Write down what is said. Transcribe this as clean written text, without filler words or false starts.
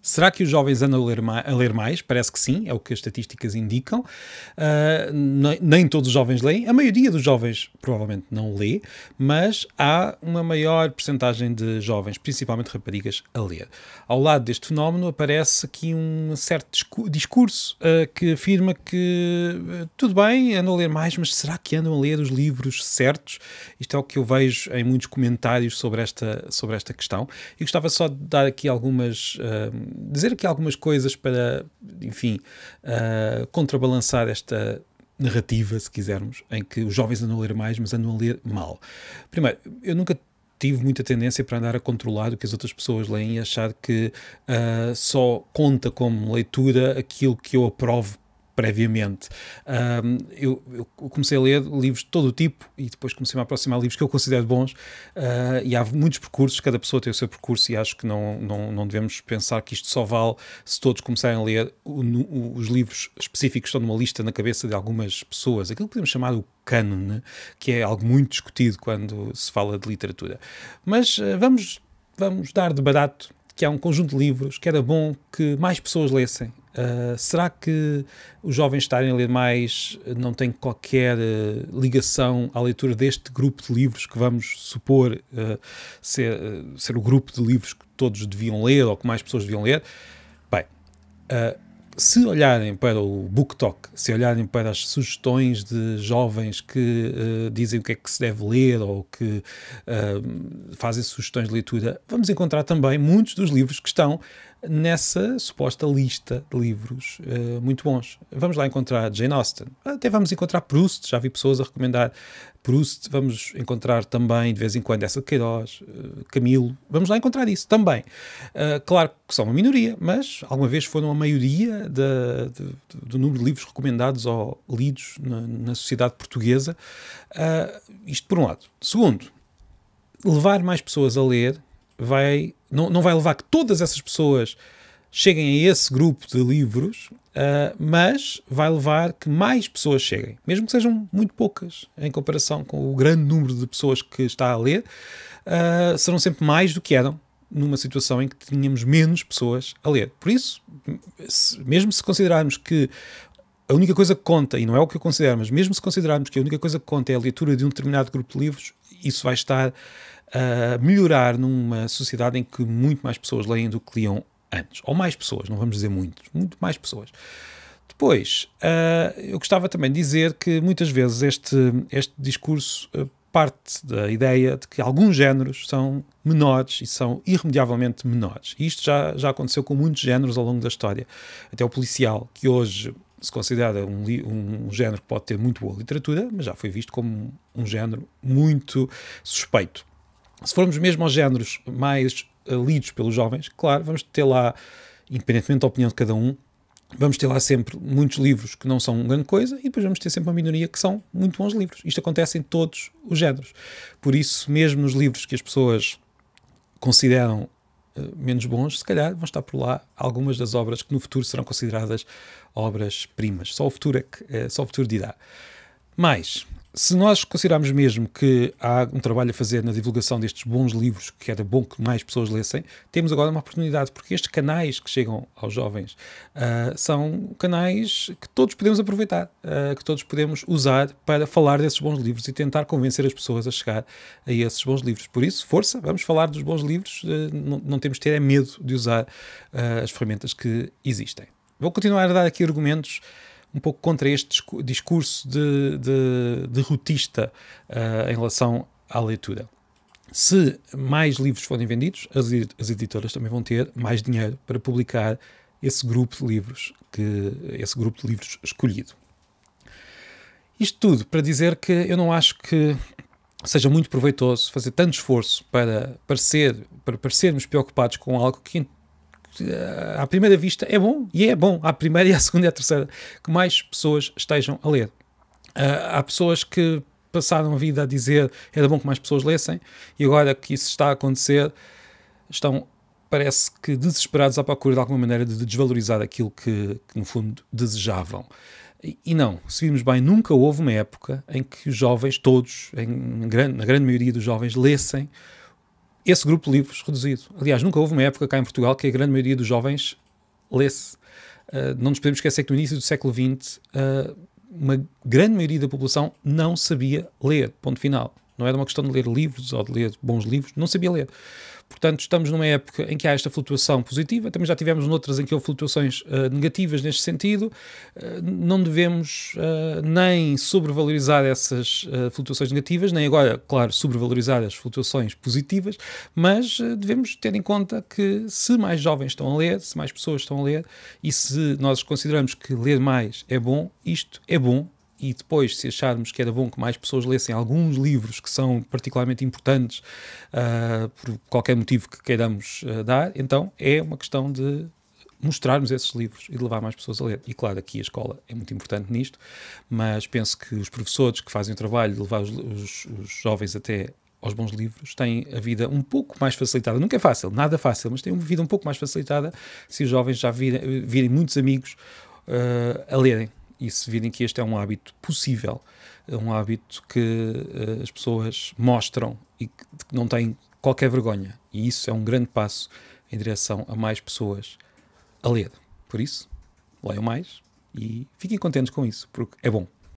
Será que os jovens andam a ler mais? Parece que sim, é o que as estatísticas indicam. Nem todos os jovens leem. A maioria dos jovens provavelmente não lê, mas há uma maior percentagem de jovens, principalmente raparigas, a ler. Ao lado deste fenómeno aparece aqui um certo discurso que afirma que tudo bem, andam a ler mais, mas será que andam a ler os livros certos? Isto é o que eu vejo em muitos comentários sobre esta questão. E gostava só de dar aqui dizer aqui algumas coisas para, enfim, contrabalançar esta narrativa, se quisermos, em que os jovens andam a ler mais, mas andam a ler mal. Primeiro, eu nunca tive muita tendência para andar a controlar o que as outras pessoas leem e achar que só conta como leitura aquilo que eu aprovo previamente. Eu comecei a ler livros de todo o tipo e depois comecei a me aproximar de livros que eu considero bons, e há muitos percursos, cada pessoa tem o seu percurso, e acho que não devemos pensar que isto só vale se todos começarem a ler os livros específicos que estão numa lista na cabeça de algumas pessoas, aquilo que podemos chamar o canon, né? Que é algo muito discutido quando se fala de literatura. Mas vamos dar de barato que há um conjunto de livros que era bom que mais pessoas lessem. Será que os jovens estarem a ler mais não tem qualquer ligação à leitura deste grupo de livros que vamos supor ser o grupo de livros que todos deviam ler ou que mais pessoas deviam ler? Bem, se olharem para o BookTok, se olharem para as sugestões de jovens que dizem o que é que se deve ler ou que fazem sugestões de leitura, vamos encontrar também muitos dos livros que estão nessa suposta lista de livros muito bons. Vamos lá encontrar Jane Austen, até vamos encontrar Proust, já vi pessoas a recomendar Proust, vamos encontrar também de vez em quando essa de Queiroz, Camilo, vamos lá encontrar isso também. Claro que são uma minoria, mas alguma vez foram a maioria do número de livros recomendados ou lidos na sociedade portuguesa. Isto por um lado. Segundo, levar mais pessoas a ler não vai levar que todas essas pessoas cheguem a esse grupo de livros, mas vai levar que mais pessoas cheguem, mesmo que sejam muito poucas, em comparação com o grande número de pessoas que está a ler, serão sempre mais do que eram numa situação em que tínhamos menos pessoas a ler. Por isso, mesmo se considerarmos que a única coisa que conta, e não é o que eu considero, mas mesmo se considerarmos que a única coisa que conta é a leitura de um determinado grupo de livros, isso vai estar a melhorar numa sociedade em que muito mais pessoas leem do que liam antes. Ou mais pessoas, não vamos dizer muito mais pessoas. Depois, eu gostava também de dizer que muitas vezes este discurso parte da ideia de que alguns géneros são menores e são irremediavelmente menores. E isto já aconteceu com muitos géneros ao longo da história. Até o policial, que hoje se considera um género que pode ter muito boa literatura, mas já foi visto como um género muito suspeito. Se formos mesmo aos géneros mais lidos pelos jovens, claro, vamos ter lá, independentemente da opinião de cada um, vamos ter lá sempre muitos livros que não são grande coisa e depois vamos ter sempre uma minoria que são muito bons livros. Isto acontece em todos os géneros. Por isso, mesmo nos livros que as pessoas consideram menos bons, se calhar vão estar por lá algumas das obras que no futuro serão consideradas obras-primas. Só o futuro dirá. Mas, se nós considerarmos mesmo que há um trabalho a fazer na divulgação destes bons livros, que era bom que mais pessoas lessem, temos agora uma oportunidade, porque estes canais que chegam aos jovens são canais que todos podemos aproveitar, que todos podemos usar para falar desses bons livros e tentar convencer as pessoas a chegar a esses bons livros. Por isso, força, vamos falar dos bons livros, não temos de ter medo de usar as ferramentas que existem. Vou continuar a dar aqui argumentos um pouco contra este discurso de derrotista em relação à leitura. Se mais livros forem vendidos, as editoras também vão ter mais dinheiro para publicar esse grupo de livros escolhido. Isto tudo para dizer que eu não acho que seja muito proveitoso fazer tanto esforço para parecermos preocupados com algo que à primeira vista é bom, e é bom à primeira e à segunda e à terceira que mais pessoas estejam a ler. Há pessoas que passaram a vida a dizer era bom que mais pessoas lessem e agora que isso está a acontecer estão, parece que desesperados à procura de alguma maneira de desvalorizar aquilo que no fundo desejavam. E não, se virmos bem, nunca houve uma época em que os jovens todos, na grande maioria dos jovens, lessem esse grupo de livros reduzido. Aliás, nunca houve uma época cá em Portugal que a grande maioria dos jovens lesse. Não nos podemos esquecer que no início do século XX uma grande maioria da população não sabia ler, ponto final. Não era uma questão de ler livros ou de ler bons livros, não sabia ler. Portanto, estamos numa época em que há esta flutuação positiva, também já tivemos noutras em que houve flutuações negativas neste sentido. Não devemos nem sobrevalorizar essas flutuações negativas, nem agora, claro, sobrevalorizar as flutuações positivas, mas devemos ter em conta que se mais jovens estão a ler, se mais pessoas estão a ler, e se nós consideramos que ler mais é bom, isto é bom. E depois, se acharmos que era bom que mais pessoas lessem alguns livros que são particularmente importantes por qualquer motivo que queiramos dar, então é uma questão de mostrarmos esses livros e de levar mais pessoas a ler. E claro, aqui a escola é muito importante nisto, mas penso que os professores que fazem o trabalho de levar os jovens até aos bons livros têm a vida um pouco mais facilitada. Nunca é fácil, nada fácil, mas têm uma vida um pouco mais facilitada se os jovens já virem muitos amigos a lerem. E se virem que este é um hábito possível, um hábito que as pessoas mostram e que não têm qualquer vergonha. E isso é um grande passo em direção a mais pessoas a ler. Por isso, leiam mais e fiquem contentes com isso, porque é bom.